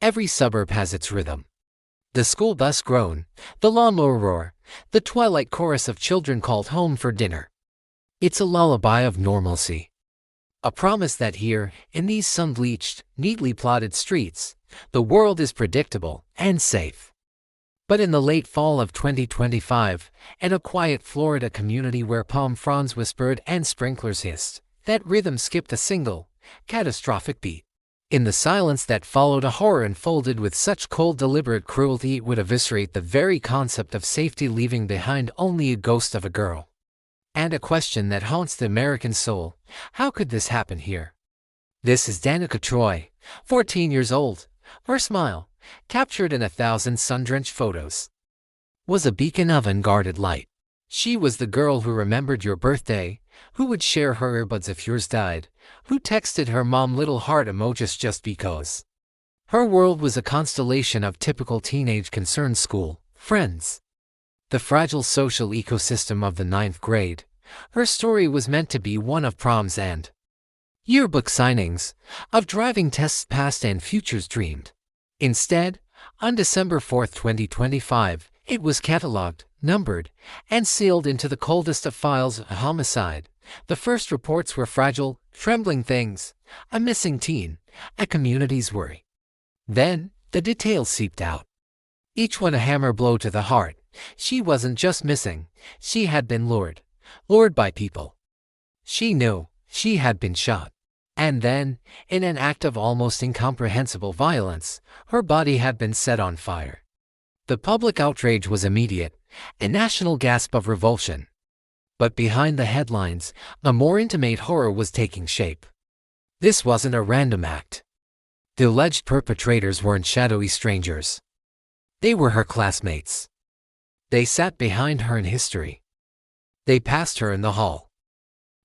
Every suburb has its rhythm. The school bus groan, the lawnmower roar, the twilight chorus of children called home for dinner. It's a lullaby of normalcy. A promise that here, in these sun-bleached, neatly plotted streets, the world is predictable and safe. But in the late fall of 2025, in a quiet Florida community where palm fronds whispered and sprinklers hissed, that rhythm skipped a single, catastrophic beat. In the silence that followed, a horror unfolded with such cold, deliberate cruelty it would eviscerate the very concept of safety, leaving behind only a ghost of a girl. And a question that haunts the American soul: how could this happen here? This is Danika Troy, 14 years old. Her smile, captured in 1,000 sun-drenched photos, was a beacon of unguarded light. She was the girl who remembered your birthday, who would share her earbuds if yours died, who texted her mom little heart emojis just because. Her world was a constellation of typical teenage concerned: school, friends, the fragile social ecosystem of the 9th grade. Her story was meant to be one of proms and yearbook signings, of driving tests passed and futures dreamed. Instead, on December 4, 2025, it was catalogued, numbered, and sealed into the coldest of files: a homicide. The first reports were fragile, trembling things, a missing teen, a community's worry. Then, the details seeped out, each one a hammer blow to the heart. She wasn't just missing, she had been lured by people. She knew she had been shot. And then, in an act of almost incomprehensible violence, her body had been set on fire. The public outrage was immediate, a national gasp of revulsion. But behind the headlines, a more intimate horror was taking shape. This wasn't a random act. The alleged perpetrators weren't shadowy strangers. They were her classmates. They sat behind her in history. They passed her in the hall.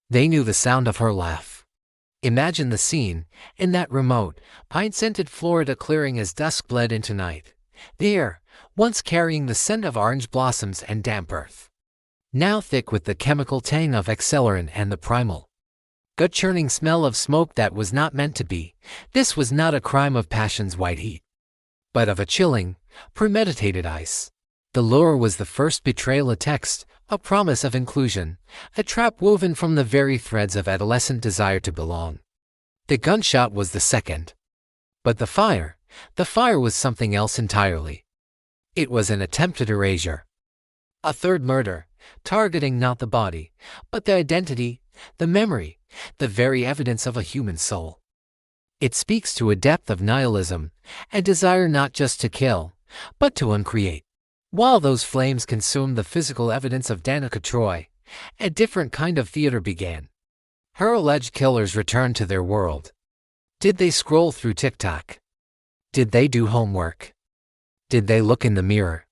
They knew the sound of her laugh. Imagine the scene, in that remote, pine-scented Florida clearing as dusk bled into night. The air, once carrying the scent of orange blossoms and damp earth, now thick with the chemical tang of accelerant and the primal, gut-churning smell of smoke that was not meant to be. This was not a crime of passion's white heat, but of a chilling, premeditated ice. The lure was the first betrayal: a text, a promise of inclusion, a trap woven from the very threads of adolescent desire to belong. The gunshot was the second. But the fire was something else entirely. It was an attempted erasure. A third murder, targeting not the body, but the identity, the memory, the very evidence of a human soul. It speaks to a depth of nihilism, a desire not just to kill, but to uncreate. While those flames consumed the physical evidence of Danika Troy, a different kind of theater began. Her alleged killers returned to their world. Did they scroll through TikTok? Did they do homework? Did they look in the mirror?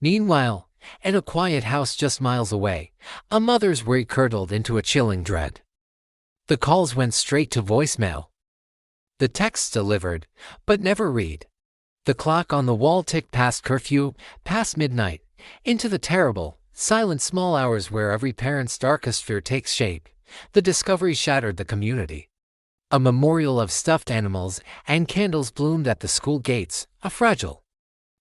Meanwhile, in a quiet house just miles away, a mother's worry curdled into a chilling dread. The calls went straight to voicemail. The texts delivered, but never read. The clock on the wall ticked past curfew, past midnight, into the terrible, silent small hours where every parent's darkest fear takes shape. The discovery shattered the community. A memorial of stuffed animals and candles bloomed at the school gates, a fragile,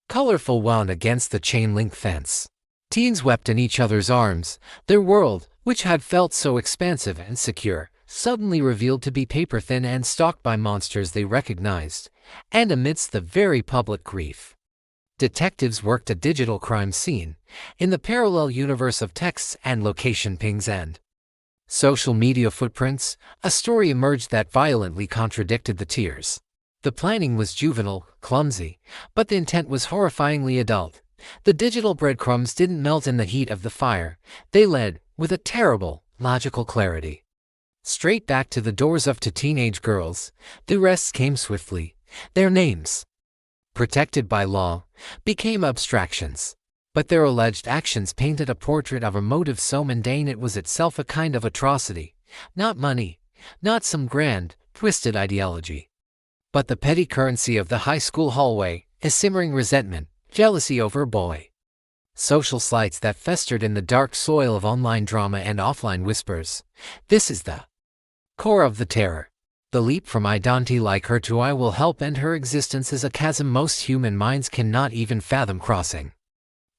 colorful wound against the chain-link fence. Teens wept in each other's arms, their world, which had felt so expansive and secure, suddenly revealed to be paper-thin and stalked by monsters they recognized. And amidst the very public grief, detectives worked a digital crime scene, in the parallel universe of texts and location pings and social media footprints. A story emerged that violently contradicted the tears. The planning was juvenile, clumsy, but the intent was horrifyingly adult. The digital breadcrumbs didn't melt in the heat of the fire. They led, with a terrible, logical clarity, straight back to the doors of two teenage girls. The arrests came swiftly. Their names, protected by law, became abstractions. But their alleged actions painted a portrait of a motive so mundane it was itself a kind of atrocity. Not money, not some grand, twisted ideology, but the petty currency of the high school hallway, a simmering resentment, jealousy over a boy. Social slights that festered in the dark soil of online drama and offline whispers. This is the core of the terror. The leap from identity like her to I will help end her existence is a chasm most human minds cannot even fathom crossing.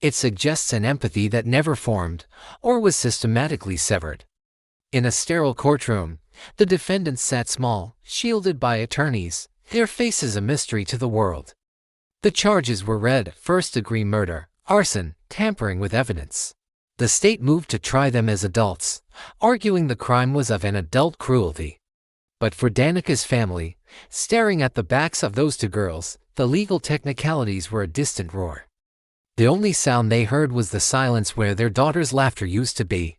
It suggests an empathy that never formed, or was systematically severed. In a sterile courtroom, the defendants sat small, shielded by attorneys, their faces a mystery to the world. The charges were read: first-degree murder, arson, tampering with evidence. The state moved to try them as adults, arguing the crime was of an adult cruelty. But for Danika's family, staring at the backs of those two girls, the legal technicalities were a distant roar. The only sound they heard was the silence where their daughter's laughter used to be.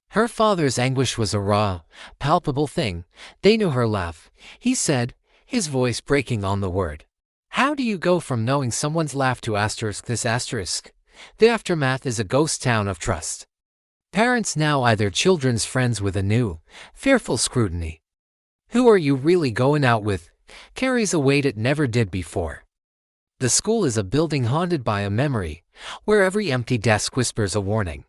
Her father's anguish was a raw, palpable thing. They knew her laugh, he said, his voice breaking on the word. How do you go from knowing someone's laugh to this asterisk? The aftermath is a ghost town of trust. Parents now eye their children's friends with a new, fearful scrutiny. Who are you really going out with? Carries a weight it never did before. The school is a building haunted by a memory, where every empty desk whispers a warning.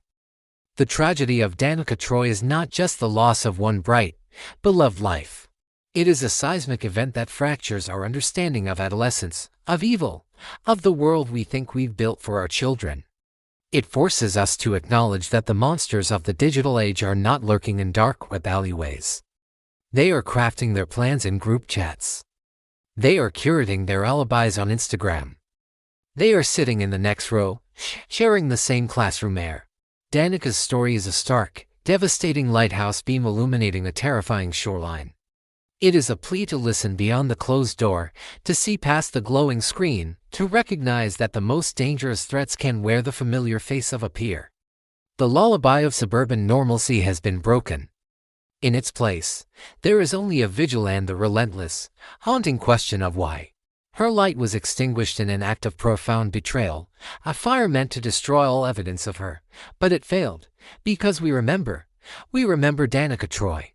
The tragedy of Danika Troy is not just the loss of one bright, beloved life. It is a seismic event that fractures our understanding of adolescence, of evil, of the world we think we've built for our children. It forces us to acknowledge that the monsters of the digital age are not lurking in dark web alleyways. They are crafting their plans in group chats. They are curating their alibis on Instagram. They are sitting in the next row, sharing the same classroom air. Danika's story is a stark, devastating lighthouse beam illuminating a terrifying shoreline. It is a plea to listen beyond the closed door, to see past the glowing screen, to recognize that the most dangerous threats can wear the familiar face of a peer. The lullaby of suburban normalcy has been broken. In its place, there is only a vigil and the relentless, haunting question of why. Her light was extinguished in an act of profound betrayal, a fire meant to destroy all evidence of her, but it failed, because we remember Danika Troy.